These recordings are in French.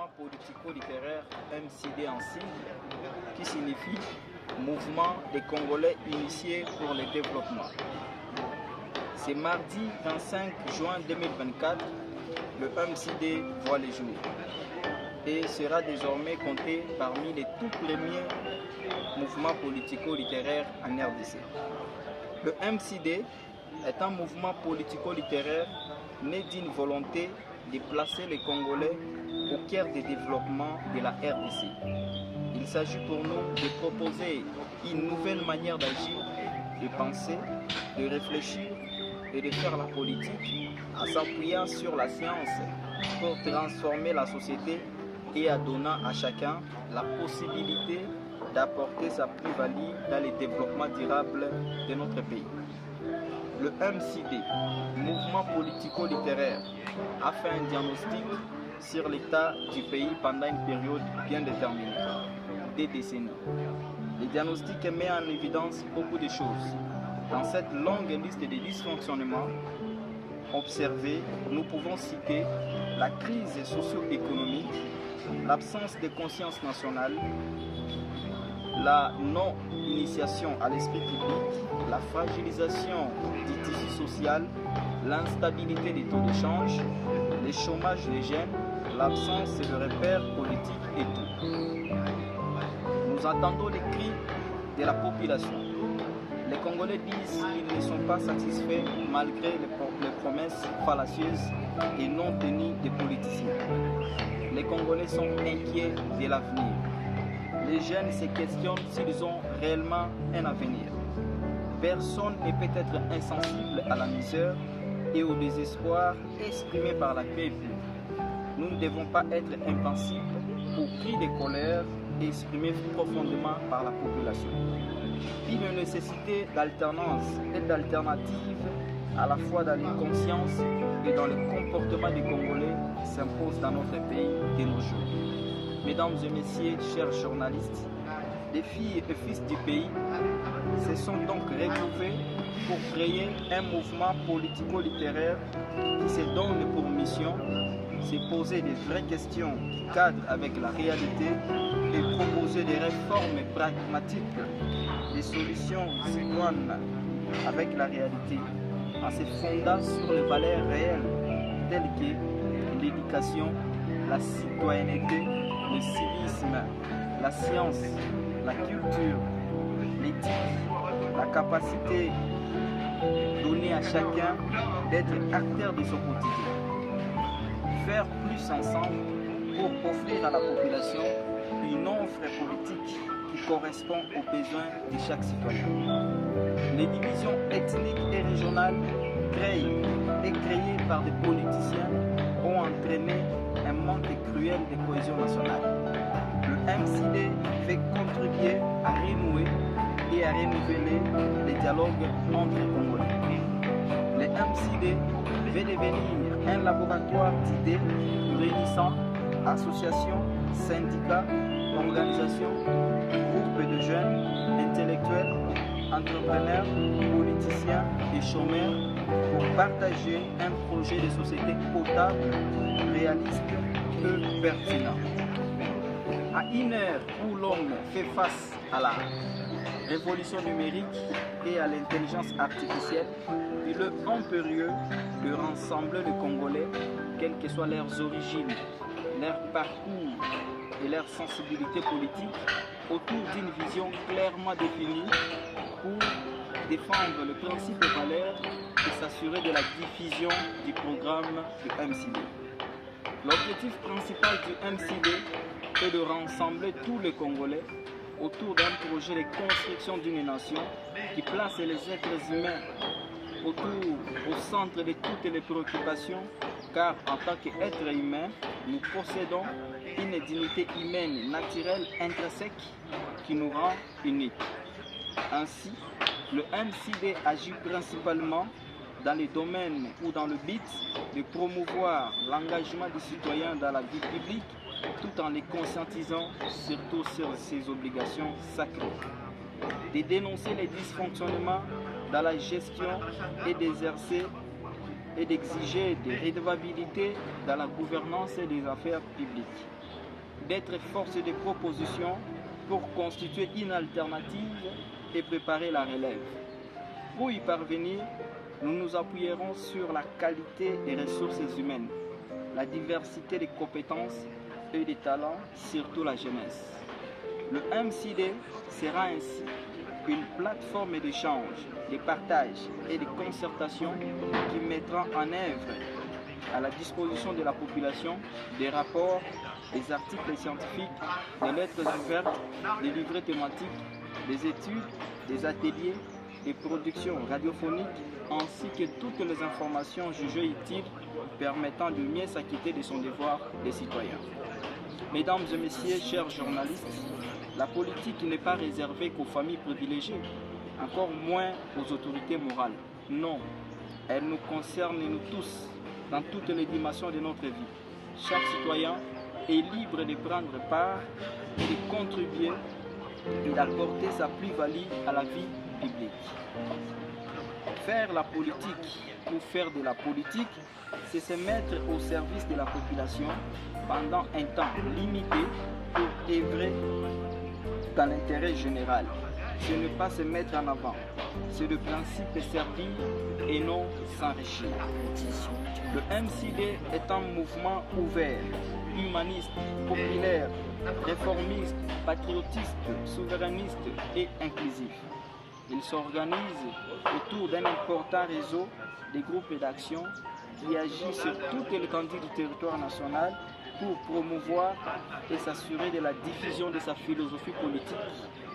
mouvement politico-littéraire MCD en sigle, qui signifie Mouvement des Congolais initiés pour le développement. C'est mardi 25 juin 2024, le MCD voit le jour et sera désormais compté parmi les tout premiers mouvements politico-littéraires en RDC. Le MCD est un mouvement politico-littéraire né d'une volonté de placer les Congolais au cœur des développements de la RDC. Il s'agit pour nous de proposer une nouvelle manière d'agir, de penser, de réfléchir et de faire la politique en s'appuyant sur la science pour transformer la société et en donnant à chacun la possibilité d'apporter sa plus-value dans le développement durable de notre pays. Le MCD, mouvement politico-littéraire, a fait un diagnostic sur l'état du pays pendant une période bien déterminée, des décennies. Le diagnostic met en évidence beaucoup de choses. Dans cette longue liste de dysfonctionnements observés, nous pouvons citer la crise socio-économique, l'absence de conscience nationale, la non-initiation à l'esprit public, la fragilisation du tissu social, l'instabilité des taux de change, le chômage des jeunes, l'absence de repères politiques et tout. Nous entendons les cris de la population. Les Congolais disent qu'ils ne sont pas satisfaits malgré les promesses fallacieuses et non tenues des politiciens. Les Congolais sont inquiets de l'avenir. Les jeunes se questionnent s'ils ont réellement un avenir. Personne ne peut être insensible à la misère et au désespoir exprimé par la peuple. Nous ne devons pas être invincibles aux cris de colère exprimés profondément par la population. Une nécessité d'alternance et d'alternative à la fois dans les consciences et dans le comportement des Congolais s'impose dans notre pays de nos jours. Mesdames et messieurs, chers journalistes, les filles et fils du pays se sont donc retrouvés pour créer un mouvement politico-littéraire qui se donne pour mission se poser des vraies questions qui cadrent avec la réalité et proposer des réformes pragmatiques, des solutions idoines avec la réalité, en se fondant sur les valeurs réelles telles que l'éducation, la citoyenneté, le civisme, la science, la culture, l'éthique, la capacité donnée à chacun d'être acteur de son quotidien. Faire plus ensemble pour offrir à la population une offre politique qui correspond aux besoins de chaque citoyen. Les divisions ethniques et régionales créées par des politiciens ont entraîné un manque cruel de cohésion nationale. Le MCD fait contribuer à renouer et à renouveler les dialogues entre les Congolais. Le MCD veut devenir un laboratoire d'idées réunissant associations, syndicats, organisations, groupes de jeunes, intellectuels, entrepreneurs, politiciens et chômeurs pour partager un projet de société potable, réaliste et pertinent. À une heure où l'homme fait face à la révolution numérique et à l'intelligence artificielle, il est impérieux de rassembler les Congolais, quelles que soient leurs origines, leur parcours et leur sensibilité politique, autour d'une vision clairement définie pour défendre le principe de valeur et s'assurer de la diffusion du programme du MCD. L'objectif principal du MCD est de rassembler tous les Congolais autour d'un projet de construction d'une nation qui place les êtres humains au centre de toutes les préoccupations, car en tant qu'êtres humains, nous possédons une dignité humaine naturelle intrinsèque qui nous rend uniques. Ainsi, le MCD agit principalement dans les domaines ou dans le but de promouvoir l'engagement des citoyens dans la vie publique tout en les conscientisant surtout sur ses obligations sacrées, de dénoncer les dysfonctionnements dans la gestion et d'exercer et d'exiger des redevabilités dans la gouvernance des affaires publiques. d'être force de proposition pour constituer une alternative et préparer la relève. Pour y parvenir, nous nous appuierons sur la qualité des ressources humaines, la diversité des compétences et des talents, surtout la jeunesse. Le MCD sera ainsi une plateforme d'échange, de partage et de concertation qui mettra en œuvre à la disposition de la population des rapports, des articles scientifiques, des lettres ouvertes, des livrets thématiques, des études, des ateliers, des productions radiophoniques, ainsi que toutes les informations jugées utiles permettant de mieux s'acquitter de son devoir de citoyen. Mesdames et messieurs, chers journalistes, la politique n'est pas réservée qu'aux familles privilégiées, encore moins aux autorités morales. Non, elle nous concerne nous tous, dans toutes les dimensions de notre vie. Chaque citoyen est libre de prendre part et de contribuer et d'apporter sa plus-value à la vie publique. Faire la politique ou faire de la politique, c'est se mettre au service de la population pendant un temps limité pour œuvrer dans l'intérêt général. Ce n'est pas se mettre en avant, c'est le principe servir et non s'enrichir. Le MCD est un mouvement ouvert, humaniste, populaire, réformiste, patriotiste, souverainiste et inclusif. Il s'organise autour d'un important réseau de groupes d'action qui agit sur toute l'étendue du territoire national pour promouvoir et s'assurer de la diffusion de sa philosophie politique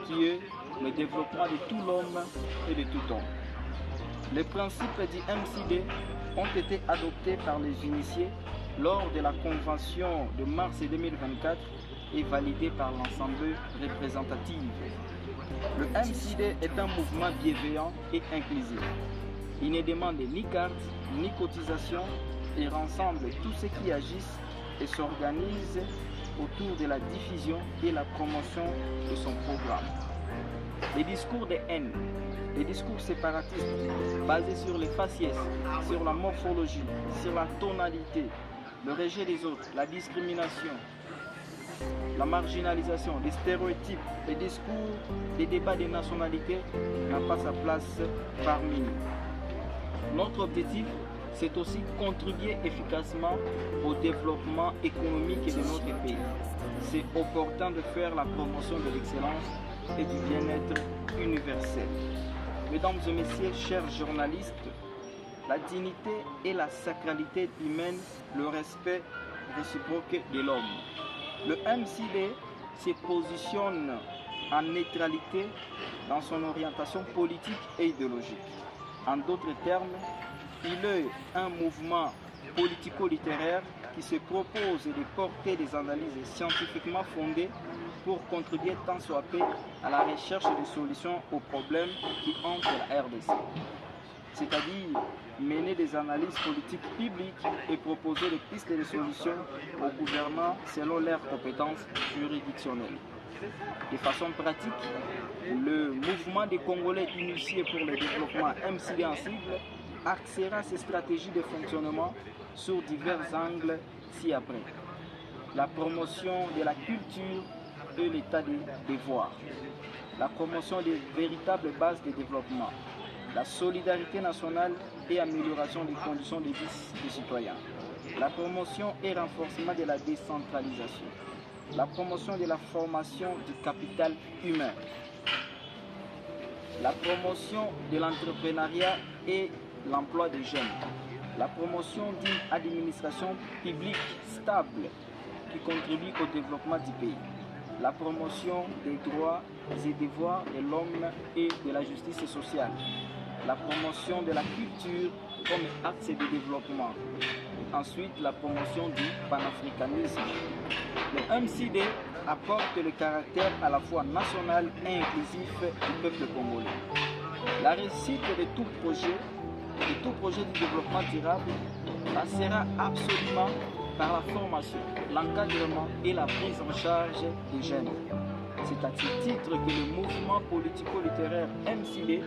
qui est le développement de tout l'homme et de tout homme. Les principes du MCD ont été adoptés par les initiés lors de la convention de mars 2024 et validés par l'Assemblée représentative. Le MCD est un mouvement bienveillant et inclusif. Il ne demande ni carte ni cotisation et rassemble tous ceux qui agissent et s'organisent autour de la diffusion et la promotion de son programme. Les discours de haine, les discours séparatistes basés sur les faciès, sur la morphologie, sur la tonalité, le rejet des autres, la discrimination, la marginalisation, les stéréotypes, les discours, les débats des nationalités n'ont pas sa place parmi nous. Notre objectif, c'est aussi contribuer efficacement au développement économique de notre pays. C'est opportun de faire la promotion de l'excellence et du bien-être universel. Mesdames et messieurs, chers journalistes, la dignité et la sacralité humaine, le respect réciproque de l'homme. Le MCD se positionne en neutralité dans son orientation politique et idéologique. En d'autres termes, il est un mouvement politico-littéraire qui se propose de porter des analyses scientifiquement fondées pour contribuer tant soit peu à la recherche de solutions aux problèmes qui hantent la RDC. C'est-à-dire mener des analyses politiques publiques et proposer des pistes de solutions au gouvernement selon leurs compétences juridictionnelles. De façon pratique, le mouvement des Congolais initié pour le développement MCD en cible axera ses stratégies de fonctionnement sur divers angles ci-après. La promotion de la culture et l'état des devoirs, la promotion des véritables bases de développement, la solidarité nationale et amélioration des conditions de vie des citoyens, la promotion et renforcement de la décentralisation, la promotion de la formation du capital humain, la promotion de l'entrepreneuriat et l'emploi des jeunes, la promotion d'une administration publique stable qui contribue au développement du pays, la promotion des droits et devoirs de l'homme et de la justice sociale, la promotion de la culture comme axe de développement. Ensuite, la promotion du panafricanisme. Le MCD apporte le caractère à la fois national et inclusif du peuple congolais. La réussite de tout projet de développement durable passera absolument par la formation, l'encadrement et la prise en charge des jeunes. C'est à ce titre que le mouvement politico-littéraire MCD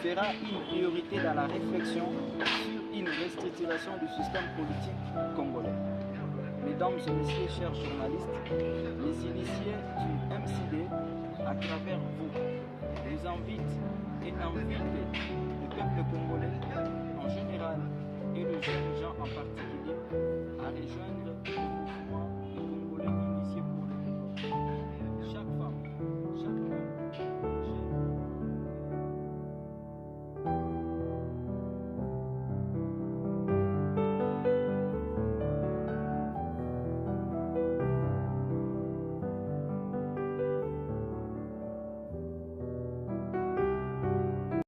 fera une priorité dans la réflexion sur une restructuration du système politique congolais. Mesdames et messieurs, chers journalistes, les initiés du MCD, à travers vous invitent et invitent